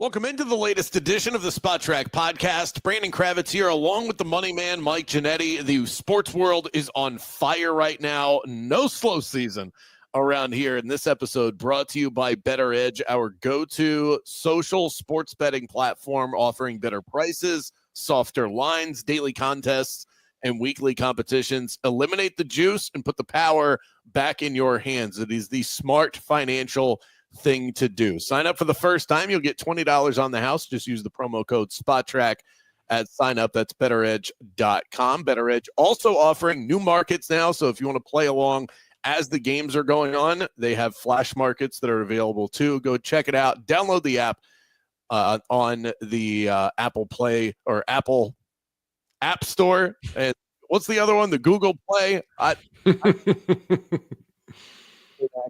Welcome into the latest edition of the Spot Track podcast. Brandon Kravitz here along with the money man, Mike Ginnitti. The sports world is on fire right now. No slow season around here. And this episode brought to you by Bettor Edge, our go-to social sports betting platform offering better prices, softer lines, daily contests, and weekly competitions. Eliminate the juice and put the power back in your hands. It is the smart financial thing to do. Sign up for the first time. You'll get $20 on the house. Just use the promo code SPOTTRACK at sign up. That's bettoredge.com. Bettor Edge also offering new markets now. So if you want to play along as the games are going on, they have flash markets that are available too. Go check it out. Download the app on the Apple Play or Apple App Store. And what's the other one? The Google Play.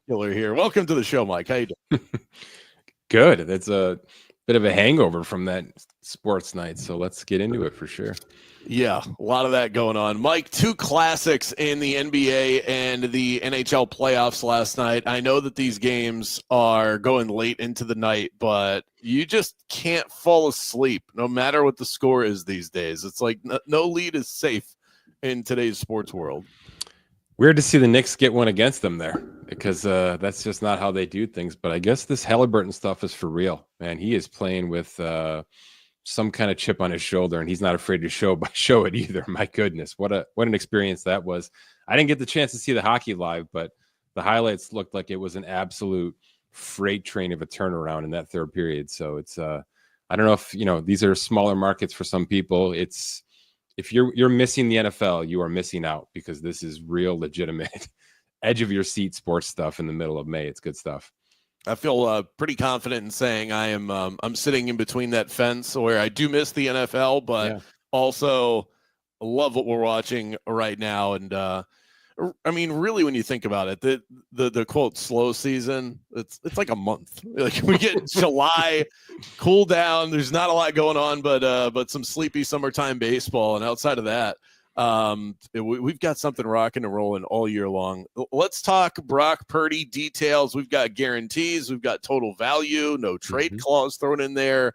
Here. Welcome to the show, Mike. How you doing? Good. That's a bit of a hangover from that sports night, so let's get into it for sure. Yeah, a lot of that going on. Mike, two classics in the NBA and the NHL playoffs last night. I know that these games are going late into the night, but you just can't fall asleep no matter what the score is these days. It's like no lead is safe in today's sports world. Weird to see the Knicks get one against them there because that's just not how they do things. But I guess this Halliburton stuff is for real, man. He is playing with some kind of chip on his shoulder, and he's not afraid to show it either. My goodness, what an experience that was. I didn't get the chance to see the hockey live, but the highlights looked like it was an absolute freight train of a turnaround in that third period. So it's I don't know if these are smaller markets for some people. If you're missing the NFL, you are missing out because this is real legitimate edge of your seat sports stuff in the middle of May. It's good stuff. I feel pretty confident in saying I'm sitting in between that fence where I do miss the NFL, but also love what we're watching right now. And I mean, really, when you think about it, the quote slow season, it's like a month. Like we get July, cool down. There's not a lot going on, but some sleepy summertime baseball. And outside of that, we've got something rocking and rolling all year long. Let's talk Brock Purdy details. We've got guarantees. We've got total value, no trade clause thrown in there.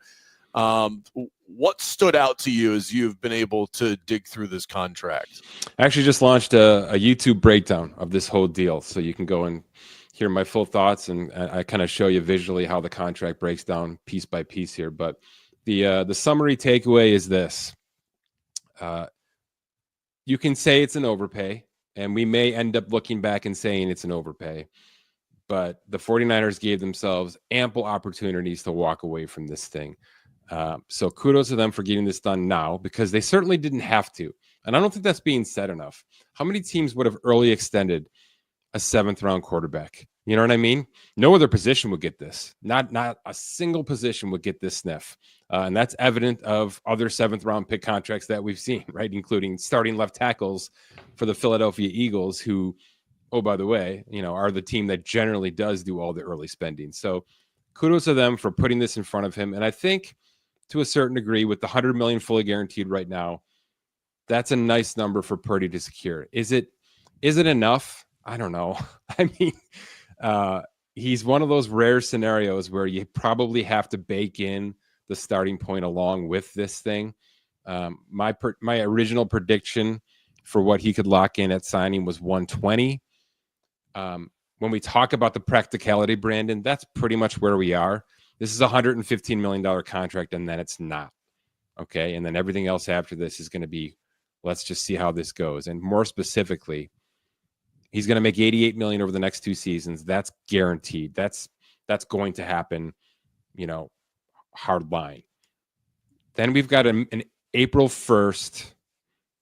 What stood out to you as you've been able to dig through this contract? I actually just launched a YouTube breakdown of this whole deal, so you can go and hear my full thoughts, and I kind of show you visually how the contract breaks down piece by piece here. But the summary takeaway is this. You can say it's an overpay, and we may end up looking back and saying it's an overpay, but the 49ers gave themselves ample opportunities to walk away from this thing. So kudos to them for getting this done now because they certainly didn't have to. And I don't think that's being said enough. How many teams would have early extended a 7th round quarterback? You know what I mean? No other position would get this. Not a single position would get this sniff. And that's evident of other 7th round pick contracts that we've seen, right? Including starting left tackles for the Philadelphia Eagles, who, oh, by the way, are the team that generally does do all the early spending. So kudos to them for putting this in front of him. And I think to a certain degree, with the $100 million fully guaranteed right now, that's a nice number for Purdy to secure. Is it enough? I don't know. I mean, he's one of those rare scenarios where you probably have to bake in the starting point along with this thing. My original prediction for what he could lock in at signing was 120. When we talk about the practicality, Brandon, that's pretty much where we are. This is a $115 million contract, and then it's not. Okay. And then everything else after this is going to be, let's just see how this goes. And more specifically, he's going to make $88 million over the next 2 seasons. That's guaranteed. That's going to happen, hard line. Then we've got an April 1st,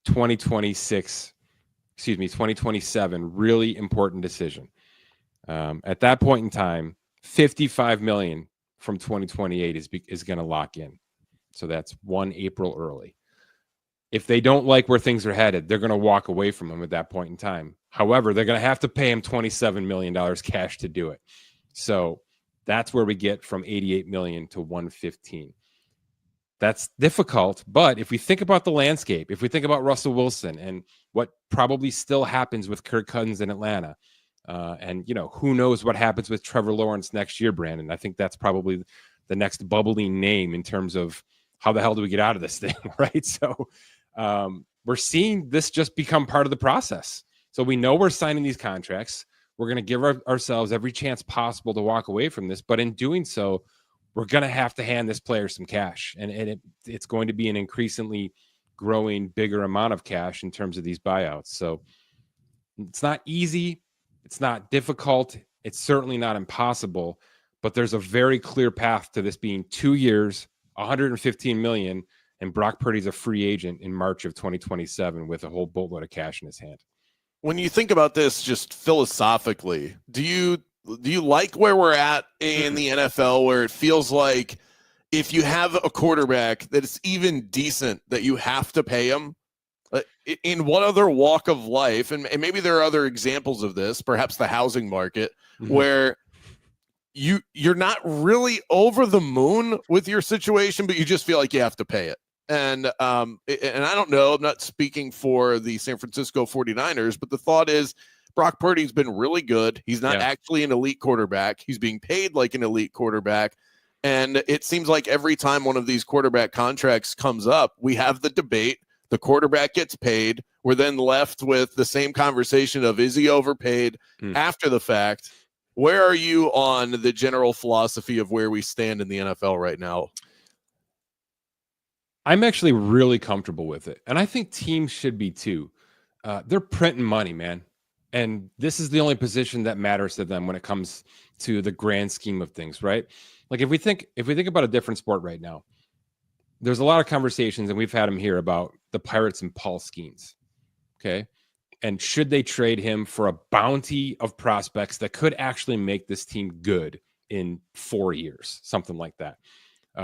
2027, really important decision. At that point in time, $55 million from 2028 is going to lock in. So that's 1 April early. If they don't like where things are headed, they're going to walk away from him at that point in time. However, they're going to have to pay him $27 million cash to do it. So that's where we get from $88 million to $115. That's difficult, but if we think about the landscape, if we think about Russell Wilson and what probably still happens with Kirk Cousins in Atlanta, and who knows what happens with Trevor Lawrence next year, Brandon. I think that's probably the next bubbling name in terms of how the hell do we get out of this thing, right? So we're seeing this just become part of the process. So we know we're signing these contracts. We're going to give ourselves every chance possible to walk away from this. But in doing so, we're going to have to hand this player some cash. And it's going to be an increasingly growing, bigger amount of cash in terms of these buyouts. So it's not easy. It's not difficult. It's certainly not impossible. But there's a very clear path to this being 2 years, $115 million, and Brock Purdy's a free agent in March of 2027 with a whole boatload of cash in his hand. When you think about this just philosophically, do you like where we're at in the NFL, where it feels like if you have a quarterback that is even decent, that you have to pay him? In what other walk of life, and maybe there are other examples of this, perhaps the housing market, where you're not really over the moon with your situation, but you just feel like you have to pay it. And I don't know, I'm not speaking for the San Francisco 49ers, but the thought is Brock Purdy's been really good. He's not actually an elite quarterback. He's being paid like an elite quarterback. And it seems like every time one of these quarterback contracts comes up, we have the debate. The quarterback gets paid. We're then left with the same conversation of, is he overpaid after the fact? Where are you on the general philosophy of where we stand in the NFL right now? I'm actually really comfortable with it. And I think teams should be too. They're printing money, man. And this is the only position that matters to them when it comes to the grand scheme of things, right? Like if we think about a different sport right now, there's a lot of conversations, and we've had them here, about the Pirates and Paul Skeens. Okay. And should they trade him for a bounty of prospects that could actually make this team good in 4 years, something like that,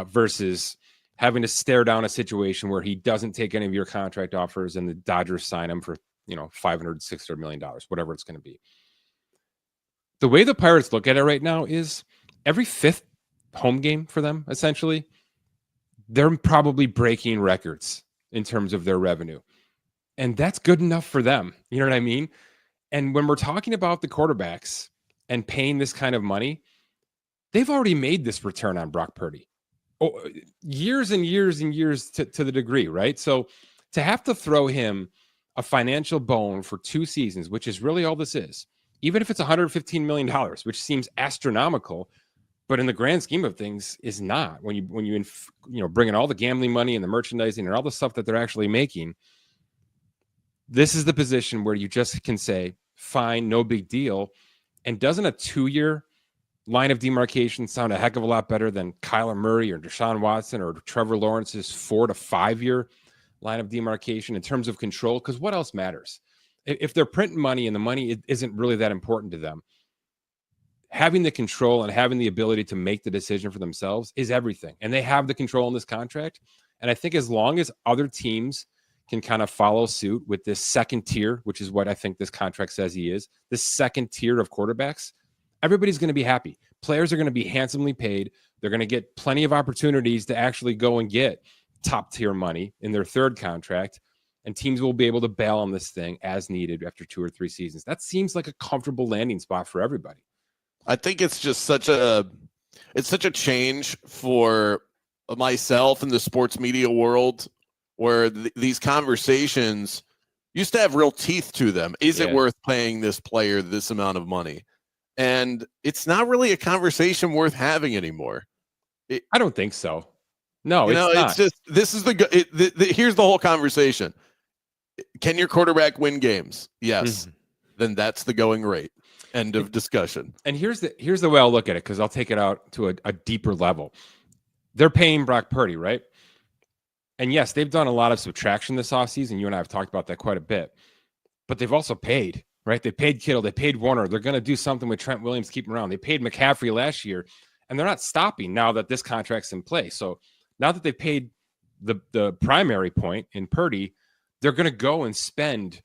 versus having to stare down a situation where he doesn't take any of your contract offers and the Dodgers sign him for, $500, $600 million, whatever it's going to be. The way the Pirates look at it right now is every fifth home game for them, essentially, they're probably breaking records in terms of their revenue. And that's good enough for them. You know what I mean? And when we're talking about the quarterbacks and paying this kind of money, they've already made this return on Brock Purdy. Years and years and years to the degree, right? So to have to throw him a financial bone for 2 seasons, which is really all this is, even if it's $115 million, which seems astronomical, but in the grand scheme of things is not. When you bring in all the gambling money and the merchandising and all the stuff that they're actually making, this is the position where you just can say, fine, no big deal. And doesn't a 2-year line of demarcation sound a heck of a lot better than Kyler Murray or Deshaun Watson or Trevor Lawrence's 4 to 5 year line of demarcation in terms of control? Because what else matters? If they're printing money and the money isn't really that important to them, having the control and having the ability to make the decision for themselves is everything. And they have the control in this contract. And I think as long as other teams can kind of follow suit with this second tier, which is what I think this contract says he is, this second tier of quarterbacks, everybody's going to be happy. Players are going to be handsomely paid. They're going to get plenty of opportunities to actually go and get top tier money in their third contract. And teams will be able to bail on this thing as needed after 2 or 3 seasons. That seems like a comfortable landing spot for everybody. I think it's just such a change for myself in the sports media world, where these conversations used to have real teeth to them. Is it worth paying this player this amount of money? And it's not really a conversation worth having anymore. I don't think so. No, it's not. It's just, this is here's the whole conversation. Can your quarterback win games? Yes. Then that's the going rate. End of discussion. And here's the way I'll look at it, because I'll take it out to a deeper level. They're paying Brock Purdy, right? And yes, they've done a lot of subtraction this offseason. You and I have talked about that quite a bit. But they've also paid, right? They paid Kittle. They paid Warner. They're going to do something with Trent Williams, keep him around. They paid McCaffrey last year. And they're not stopping now that this contract's in place. So now that they've paid the primary point in Purdy, they're going to go and spend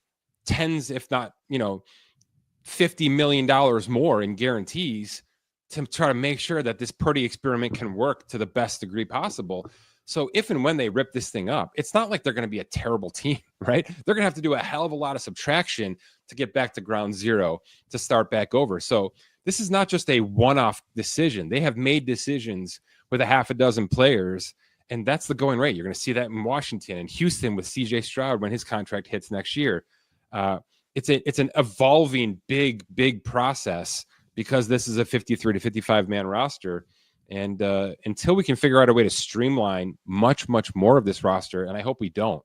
tens, if not, $50 million more in guarantees to try to make sure that this Purdy experiment can work to the best degree possible. So if and when they rip this thing up, it's not like they're going to be a terrible team, right? They're going to have to do a hell of a lot of subtraction to get back to ground zero, to start back over. So this is not just a one-off decision. They have made decisions with a half a dozen players, and that's the going rate. You're going to see that in Washington and Houston with CJ Stroud when his contract hits next year. It's an evolving big process because this is a 53 to 55 man roster. And until we can figure out a way to streamline much more of this roster, and I hope we don't,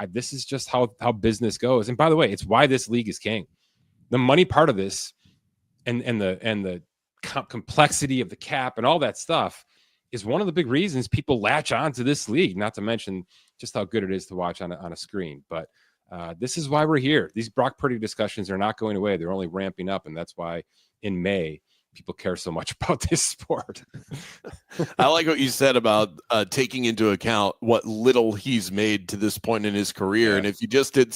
this is just how business goes. And by the way, it's why this league is king. The money part of this and the complexity of the cap and all that stuff is one of the big reasons people latch on to this league, not to mention just how good it is to watch on a screen. But this is why we're here. These Brock Purdy discussions are not going away. They're only ramping up. And that's why in May, people care so much about this sport. I like what you said about taking into account what little he's made to this point in his career. Yeah. And if you just did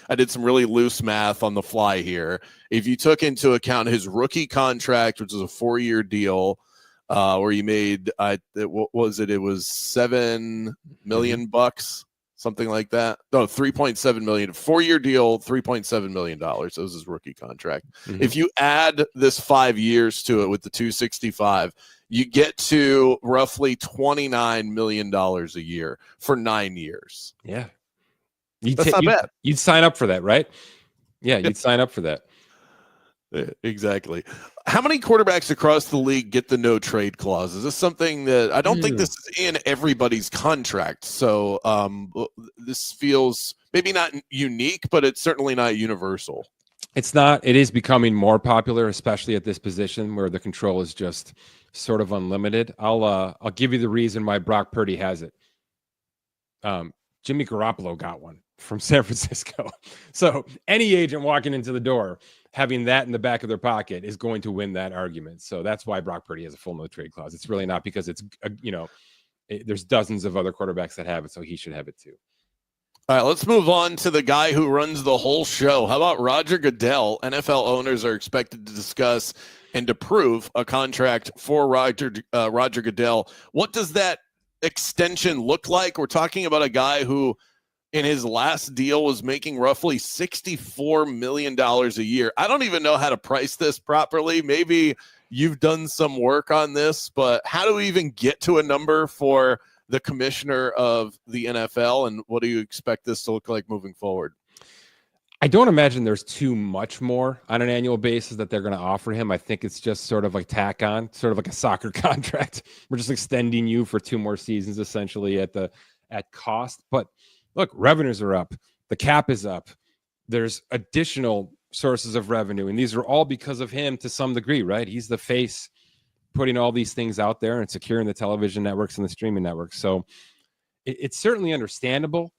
I did some really loose math on the fly here. If you took into account his rookie contract, which was a 4-year deal, where you made, what was it? It was $7 million bucks. Something like that. No, 3.7 million, 4-year deal, $3.7 million. That was his rookie contract. Mm-hmm. If you add this 5 years to it with the 265, you get to roughly $29 million a year for 9 years. Yeah. That's not bad. You'd sign up for that, right? Yeah, you'd sign up for that. Exactly. How many quarterbacks across the league get the no trade clause? Is this something that I don't think this is in everybody's contract? So this feels maybe not unique, but it's certainly not universal. It's not. It is becoming more popular, especially at this position where the control is just sort of unlimited. I'll give you the reason why Brock Purdy has it. Jimmy Garoppolo got one from San Francisco. So any agent walking into the door having that in the back of their pocket is going to win that argument. So that's why Brock Purdy has a full no trade clause. It's really not because it's, there's dozens of other quarterbacks that have it, so he should have it too. All right, let's move on to the guy who runs the whole show. How about Roger Goodell? NFL owners are expected to discuss and approve a contract for Roger Goodell. What does that extension look like? We're talking about a guy who in his last deal was making roughly $64 million a year. I don't even know how to price this properly. Maybe you've done some work on this, but how do we even get to a number for the commissioner of the NFL, and what do you expect this to look like moving forward? I don't imagine there's too much more on an annual basis that they're going to offer him. I think it's just sort of like tack on, sort of like a soccer contract. We're just extending you for 2 more seasons, essentially at cost. But look, revenues are up. The cap is up. There's additional sources of revenue, and these are all because of him to some degree, right? He's the face putting all these things out there and securing the television networks and the streaming networks. So it's certainly understandable.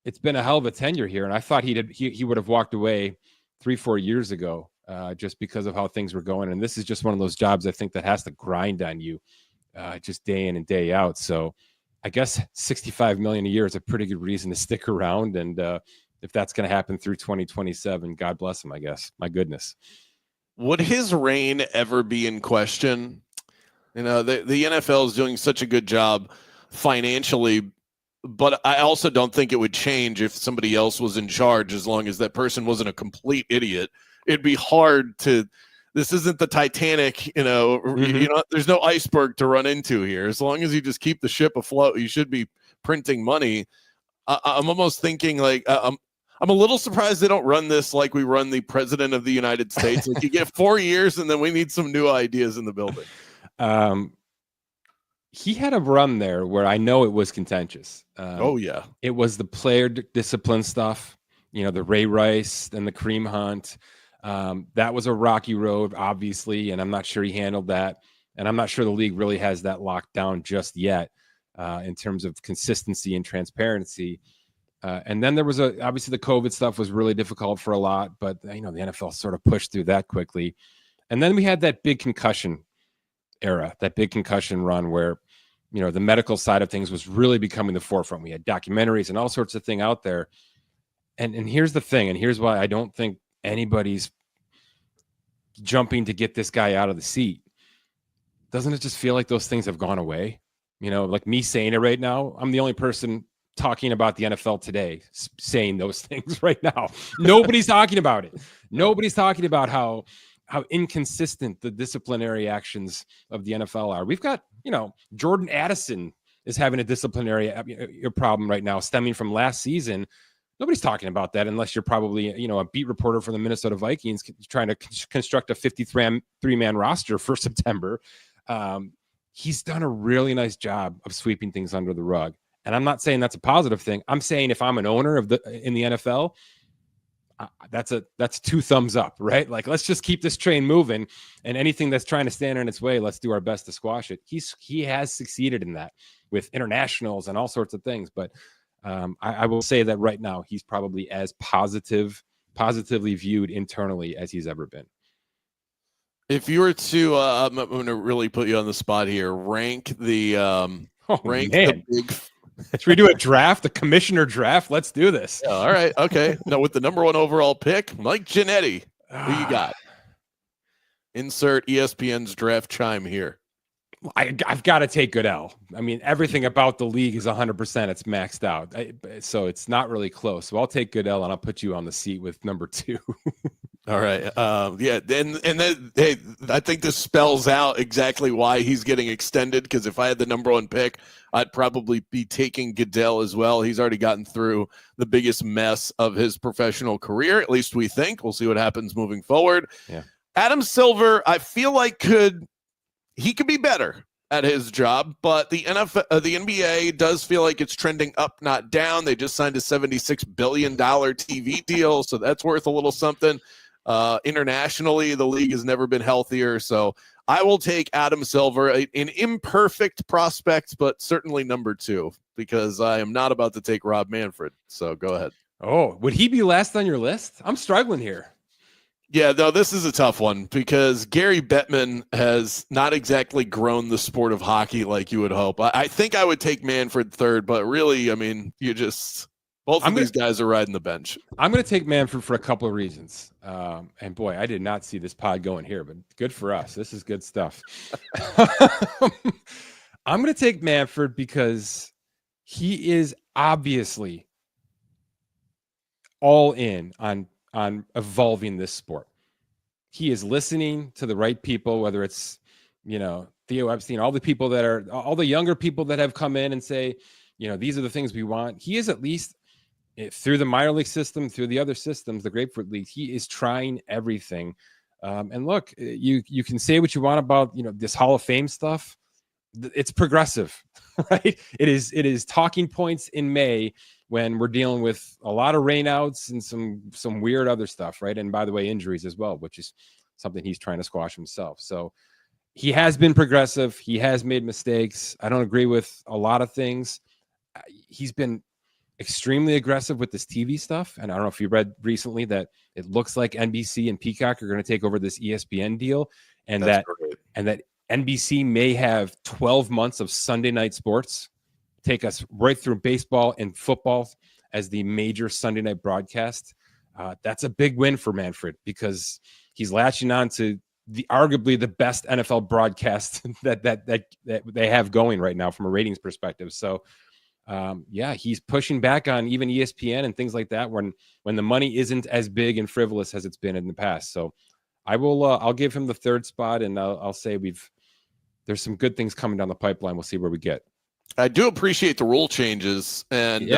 It's been a hell of a tenure here, and I thought he would have walked away 3-4 years ago just because of how things were going. And this is just one of those jobs I think that has to grind on you just day in and day out. So I guess $65 million a year is a pretty good reason to stick around. And if that's going to happen through 2027, God bless him, I guess. My goodness. Would his reign ever be in question? The NFL is doing such a good job financially, but I also don't think it would change if somebody else was in charge, as long as that person wasn't a complete idiot. It'd be hard to. This isn't the Titanic, there's no iceberg to run into here. As long as you just keep the ship afloat, you should be printing money. I'm almost thinking like I'm a little surprised they don't run this like we run the president of the United States. Like you get 4 years and then we need some new ideas in the building. He had a run there where I know it was contentious. It was the player discipline stuff, the Ray Rice and the Kareem Hunt. That was a rocky road, obviously, and I'm not sure he handled that. And I'm not sure the league really has that locked down just yet in terms of consistency and transparency. And then there was obviously the COVID stuff was really difficult for a lot, but the NFL sort of pushed through that quickly. And then we had that big concussion era, that big concussion run where, the medical side of things was really becoming the forefront. We had documentaries and all sorts of things out there. And here's the thing, and here's why I don't think anybody's jumping to get this guy out of the seat. Doesn't it just feel like those things have gone away? Like me saying it right now, I'm the only person talking about the NFL today, saying those things right now. Nobody's talking about it. Nobody's talking about how how inconsistent the disciplinary actions of the NFL are. We've got, Jordan Addison is having a disciplinary problem right now stemming from last season. Nobody's talking about that unless you're probably, a beat reporter for the Minnesota Vikings trying to construct a 53-man roster for September. He's done a really nice job of sweeping things under the rug. And I'm not saying that's a positive thing. I'm saying if I'm an owner in the NFL, that's 2 thumbs up, right? Like, let's just keep this train moving, and anything that's trying to stand in its way, let's do our best to squash it. He has succeeded in that with internationals and all sorts of things. But I will say that right now, he's probably as positively viewed internally as he's ever been. If you were to, I'm going to really put you on the spot here. Rank the big. Should we do a draft, a commissioner draft? Let's do this. Yeah, all right. Okay. Now, with the number 1 overall pick, Mike Ginnitti, who you got? Insert ESPN's draft chime here. I've got to take Goodell. I mean, everything about the league is 100%. It's maxed out. So it's not really close. So I'll take Goodell, and I'll put you on the seat with number 2. All right. Yeah. And then, hey, I think this spells out exactly why he's getting extended, because if I had the number 1 pick, I'd probably be taking Goodell as well. He's already gotten through the biggest mess of his professional career. At least we think. We'll see what happens moving forward. Yeah. Adam Silver, I feel like he could be better at his job, but the NBA does feel like it's trending up, not down. They just signed a $76 billion TV deal, so that's worth a little something. Internationally, the league has never been healthier, so I will take Adam Silver, an imperfect prospect, but certainly number 2, because I am not about to take Rob Manfred. So go ahead. Oh, would he be last on your list? I'm struggling here. Yeah, no, this is a tough one because Gary Bettman has not exactly grown the sport of hockey like you would hope. I think I would take Manfred 3rd, but really, I mean, both of these guys are riding the bench. I'm going to take Manfred for a couple of reasons. And boy, I did not see this pod going here, but good for us. This is good stuff. I'm going to take Manfred because he is obviously all in on evolving this sport. He is listening to the right people, whether it's, Theo Epstein, all the younger people that have come in and say, these are the things we want. He is at least through the minor league system, through the other systems, the Grapefruit League, he is trying everything. And look, you can say what you want about, this Hall of Fame stuff. It's progressive, right? It is talking points in May when we're dealing with a lot of rainouts and some weird other stuff, right? And by the way, injuries as well, which is something he's trying to squash himself. So he has been progressive. He has made mistakes. I don't agree with a lot of things. He's been extremely aggressive with this TV stuff. And I don't know if you read recently that it looks like NBC and Peacock are going to take over this ESPN deal, and that NBC may have 12 months of Sunday night sports, take us right through baseball and football as the major Sunday night broadcast. That's a big win for Manfred because he's latching on to arguably the best NFL broadcast that they have going right now from a ratings perspective. So he's pushing back on even ESPN and things like that when the money isn't as big and frivolous as it's been in the past. So I'll give him the 3rd spot, and I'll say there's some good things coming down the pipeline. We'll see where we get. I do appreciate the rule changes, and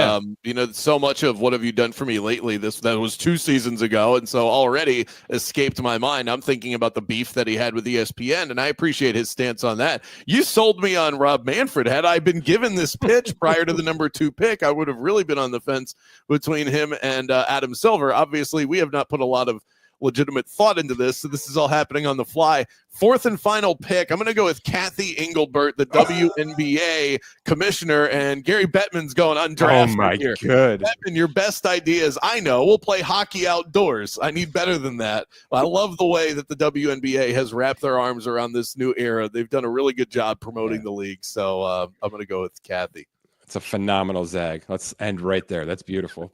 so much of what have you done for me lately. That was 2 seasons ago, and so already escaped my mind. I'm thinking about the beef that he had with ESPN, and I appreciate his stance on that. You sold me on Rob Manfred. Had I been given this pitch prior to the number 2 pick, I would have really been on the fence between him and Adam Silver. Obviously, we have not put a lot of legitimate thought into this, so this is all happening on the fly. 4th and final pick, I'm going to go with Kathy Engelbert, the WNBA commissioner, and Gary Bettman's going undrafted. Oh my here. God. Bettman, your best idea is, I know, we'll play hockey outdoors. I need better than that. I love the way that the WNBA has wrapped their arms around this new era. They've done a really good job promoting the league, so I'm going to go with Kathy. It's a phenomenal zag. Let's end right there. That's beautiful.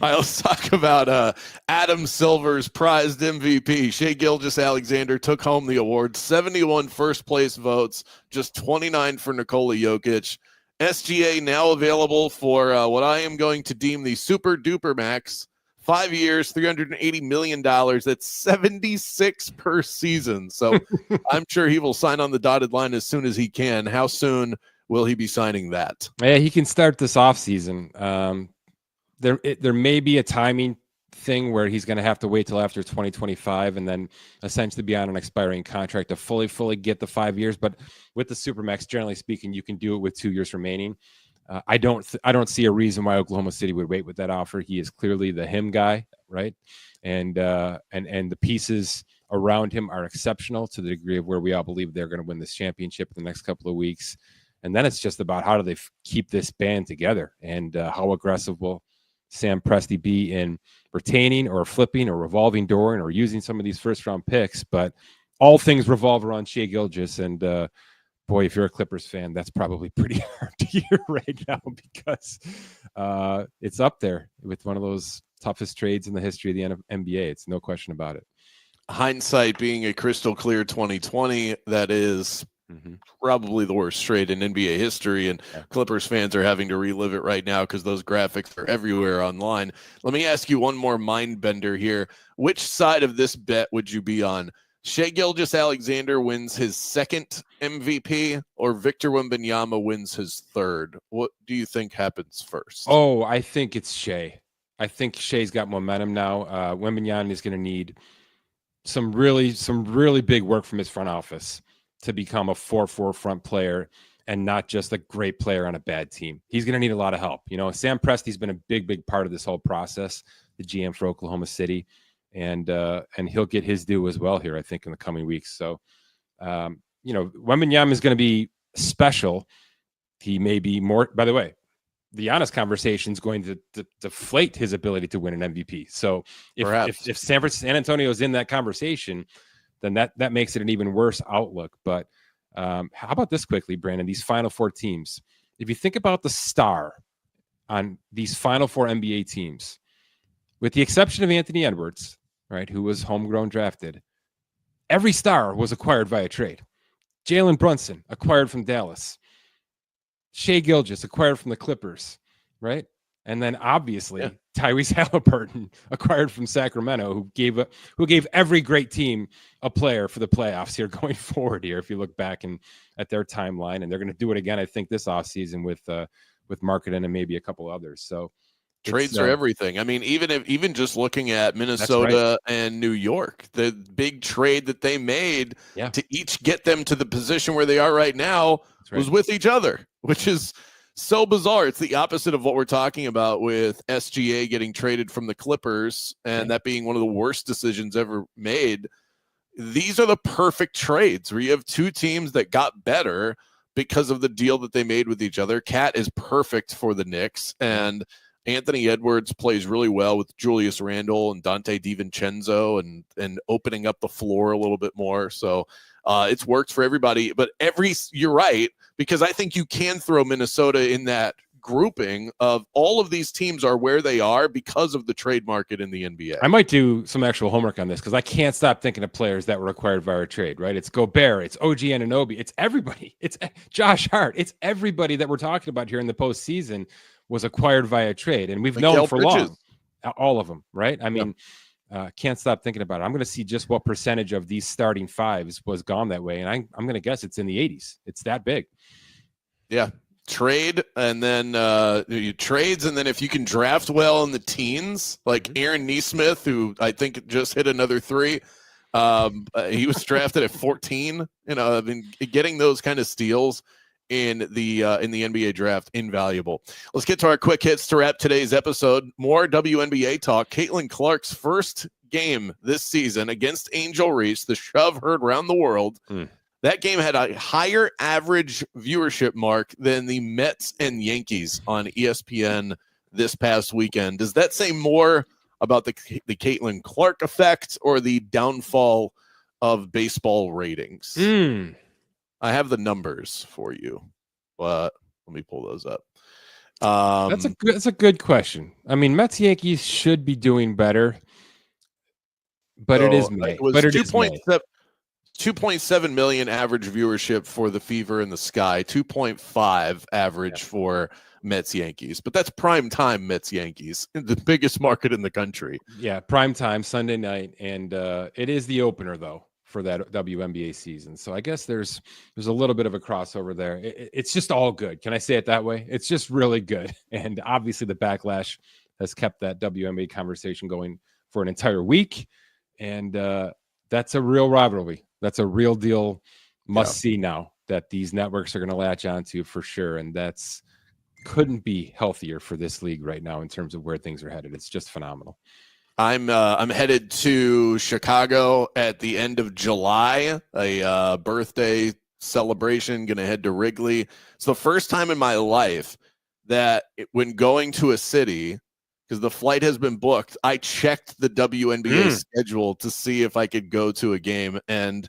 All right, let's talk about Adam Silver's prized MVP. Shai-Gilgeous Alexander took home the award. 71 first-place votes, just 29 for Nikola Jokic. SGA now available for what I am going to deem the super-duper max 5 years, $380 million. That's 76 per season. So I'm sure he will sign on the dotted line as soon as he can. How soon will he be signing that? Yeah, he can start this offseason. There may be a timing thing where he's going to have to wait till after 2025 and then essentially be on an expiring contract to fully get the 5 years. But with the Supermax, generally speaking, you can do it with 2 years remaining. I don't see a reason why Oklahoma City would wait with that offer. He is clearly the him guy, right? And the pieces around him are exceptional to the degree of where we all believe they're going to win this championship in the next couple of weeks. And then it's just about how do they keep this band together, and how aggressive will Sam Presti be in retaining or flipping or revolving dooring or using some of these first round picks. But all things revolve around Shai-Gilgeous, and boy, if you're a Clippers fan, that's probably pretty hard to hear right now, because it's up there with one of those toughest trades in the history of the NBA. It's no question about it. Hindsight being a crystal clear 2020, that is probably the worst trade in NBA history, and Clippers fans are having to relive it right now because those graphics are everywhere online. Let me ask you one more mind bender here. Which side of this bet would you be on? Shai-Gilgeous-Alexander wins his second MVP, or Victor Wembanyama wins his third? What do you think happens first? Oh, I think it's Shai. I think Shai's got momentum now. Wembanyama is going to need some really big work from his front office to become a 4-4 front player and not just a great player on a bad team. He's going to need a lot of help. You know, Sam Presti's been a big part of this whole process, the GM for Oklahoma City, and he'll get his due as well here, I think, in the coming weeks. So, Wembanyama is going to be special. He may be more, by the way, the honest conversation is going to deflate his ability to win an MVP. So if San Antonio is in that conversation, then that makes it an even worse outlook. But how about this quickly, Brandon? These Final Four teams, if you think about the star on these Final Four NBA teams, with the exception of Anthony Edwards, right, who was homegrown drafted, every star was acquired via trade. Jalen Brunson, acquired from Dallas. Shai-Gilgeous, acquired from the Clippers, right? And then obviously Tyrese Halliburton, acquired from Sacramento, who gave every great team a player for the playoffs here going forward here, if you look back at their timeline. And they're going to do it again, I think, this offseason with Markkanen and maybe a couple others. So trades are everything. I mean, even just looking at Minnesota and New York, the big trade that they made to each get them to the position where they are right now was with each other, which is so bizarre. It's the opposite of what we're talking about with SGA getting traded from the Clippers and that being one of the worst decisions ever made. These are the perfect trades where you have two teams that got better because of the deal that they made with each other. Cat is perfect for the Knicks, and Anthony Edwards plays really well with Julius Randle and Dante DiVincenzo and opening up the floor a little bit more. So it's worked for everybody. But you're right, because I think you can throw Minnesota in that grouping of all of these teams are where they are because of the trade market in the NBA. I might do some actual homework on this because I can't stop thinking of players that were acquired via trade, right? It's Gobert, it's OG Anunoby, it's everybody. It's Josh Hart. It's everybody that we're talking about here in the postseason was acquired via trade, and we've known for long, all of them, right? I mean, can't stop thinking about it. I'm going to see just what percentage of these starting fives was gone that way, and I'm going to guess it's in the 80s. It's that big. Yeah, trade, and then you trades, and then if you can draft well in the teens, like Aaron Nesmith, who I think just hit another 3. He was drafted at 14. I mean, getting those kind of steals in the NBA draft, invaluable. Let's get to our quick hits to wrap today's episode. More WNBA talk. Caitlin Clark's first game this season against Angel Reese, the shove heard around the world. That game had a higher average viewership mark than the Mets and Yankees on ESPN this past weekend. Does that say more about the Caitlin Clark effect or the downfall of baseball ratings? I have the numbers for you, but let me pull those up. That's a good question. I mean, Mets Yankees should be doing better, but it is May. It was 2.7. 2.7 million average viewership for the Fever and the Sky, 2.5 average for Mets Yankees. But that's prime time Mets Yankees, the biggest market in the country. Yeah, prime time Sunday night, and it is the opener though for that WNBA season. So I guess there's a little bit of a crossover there. It's just all good. Can I say it that way? It's just really good. And obviously the backlash has kept that WNBA conversation going for an entire week. And that's a real rivalry. That's a real deal must see now that these networks are going to latch onto for sure. And that's couldn't be healthier for this league right now in terms of where things are headed. It's just phenomenal. I'm headed to Chicago at the end of July, a birthday celebration, going to head to Wrigley. It's the first time in my life that when going to a city, because the flight has been booked, I checked the WNBA schedule to see if I could go to a game. And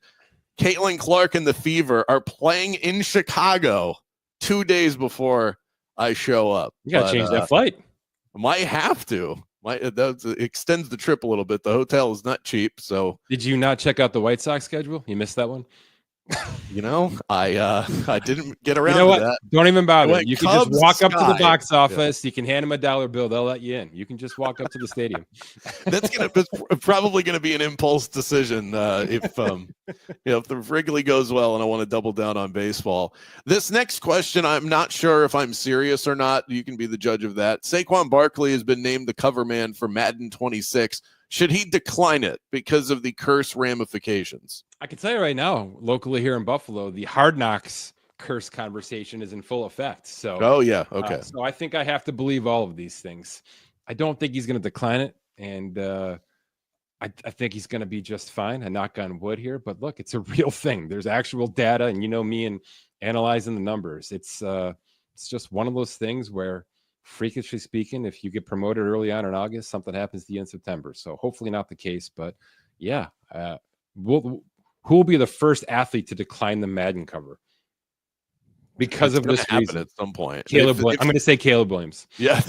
Caitlin Clark and the Fever are playing in Chicago 2 days before I show up. You got to change that flight. Might have to. That extends the trip a little bit. The hotel is not cheap. So did you not check out the White Sox schedule? You missed that one. I didn't get around to that. Don't even bother. You can Cubs, just walk Sky. up to the box office. You can hand them $1 bill. They'll let you in. You can just walk up to the stadium. That's probably gonna be an impulse decision if the Wrigley goes well and I want to double down on baseball. This next question, I'm not sure if I'm serious or not. You can be the judge of that. Saquon Barkley has been named the cover man for Madden 26. Should he decline it because of the curse ramifications? I can tell you right now, locally here in Buffalo, the Hard Knocks curse conversation is in full effect. So, okay. So I think I have to believe all of these things. I don't think he's going to decline it, and I think he's going to be just fine. I knock on wood here, but look, it's a real thing. There's actual data, and me and analyzing the numbers. It's just one of those things where, freakishly speaking, if you get promoted early on in August, something happens to you in September. So hopefully not the case, but yeah, who will be the first athlete to decline the Madden cover because of this reason at some point? I'm going to say Caleb Williams. Yeah,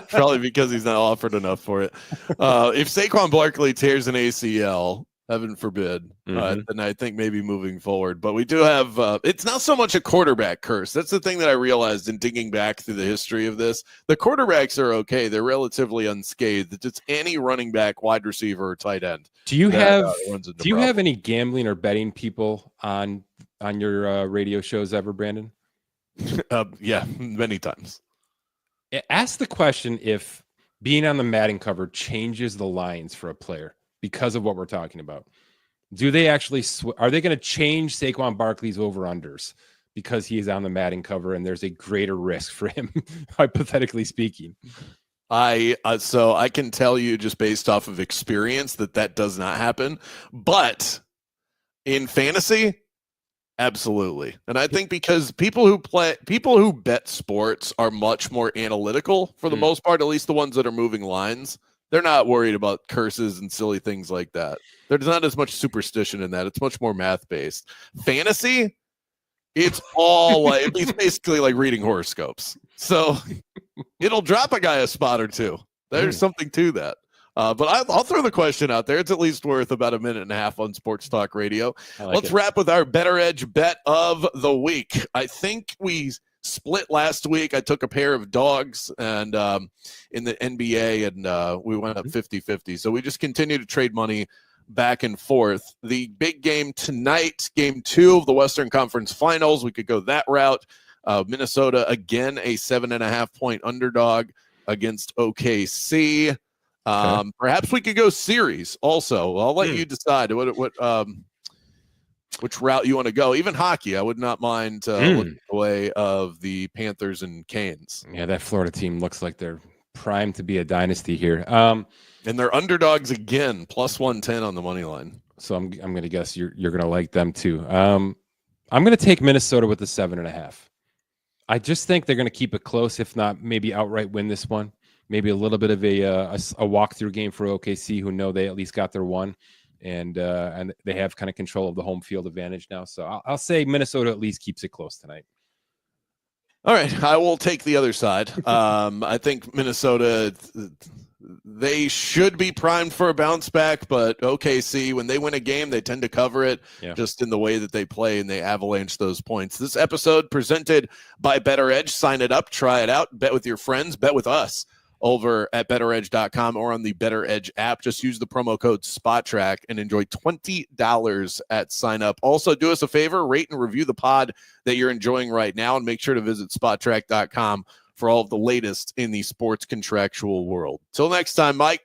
probably because he's not offered enough for it. If Saquon Barkley tears an ACL, heaven forbid, then I think maybe moving forward. But we do have it's not so much a quarterback curse. That's the thing that I realized in digging back through the history of this. The quarterbacks are okay. They're relatively unscathed. It's any running back, wide receiver, or tight end. Do you have any gambling or betting people on your radio shows ever, Brandon? Yeah, many times. Ask the question if being on the Madden cover changes the lines for a player. Because of what we're talking about, do they actually are they going to change Saquon Barkley's over-unders because he is on the Madden cover and there's a greater risk for him, hypothetically speaking? So I can tell you just based off of experience that does not happen, but in fantasy, absolutely. And I think because people who bet sports are much more analytical for the most part, at least the ones that are moving lines. They're not worried about curses and silly things like that. There's not as much superstition in that. It's much more math-based. Fantasy, it's all it's basically like reading horoscopes. So it'll drop a guy a spot or two. There's something to that. But I'll throw the question out there. It's at least worth about a minute and a half on Sports Talk Radio. Let's wrap with our Bettor Edge bet of the week. I think we split last week. I took a pair of dogs and in the NBA, and we went up 50-50. So we just continue to trade money back and forth. The big game tonight, game 2 of the Western Conference Finals. We could go that route. Minnesota, again, a 7.5-point underdog against OKC. Perhaps we could go series also. I'll let you decide which route you want to go. Even hockey, I would not mind looking away of the Panthers and Canes. Yeah, that Florida team looks like they're primed to be a dynasty here. And they're underdogs again, plus 110 on the money line. So I'm going to guess you're going to like them too. I'm going to take Minnesota with the 7.5. I just think they're going to keep it close, if not maybe outright win this one. Maybe a little bit of a walkthrough game for OKC, who know they at least got their one. And they have kind of control of the home field advantage now. So I'll say Minnesota at least keeps it close tonight. All right, I will take the other side. I think Minnesota, they should be primed for a bounce back, but OKC, when they win a game, they tend to cover it just in the way that they play, and they avalanche those points. This episode presented by Bettor Edge. Sign it up, try it out, bet with your friends, bet with us over at bettoredge.com or on the Bettor Edge app. Just use the promo code SPOTTRACK and enjoy $20 at sign up. Also, do us a favor, rate and review the pod that you're enjoying right now, and make sure to visit spottrack.com for all of the latest in the sports contractual world. Till next time, Mike.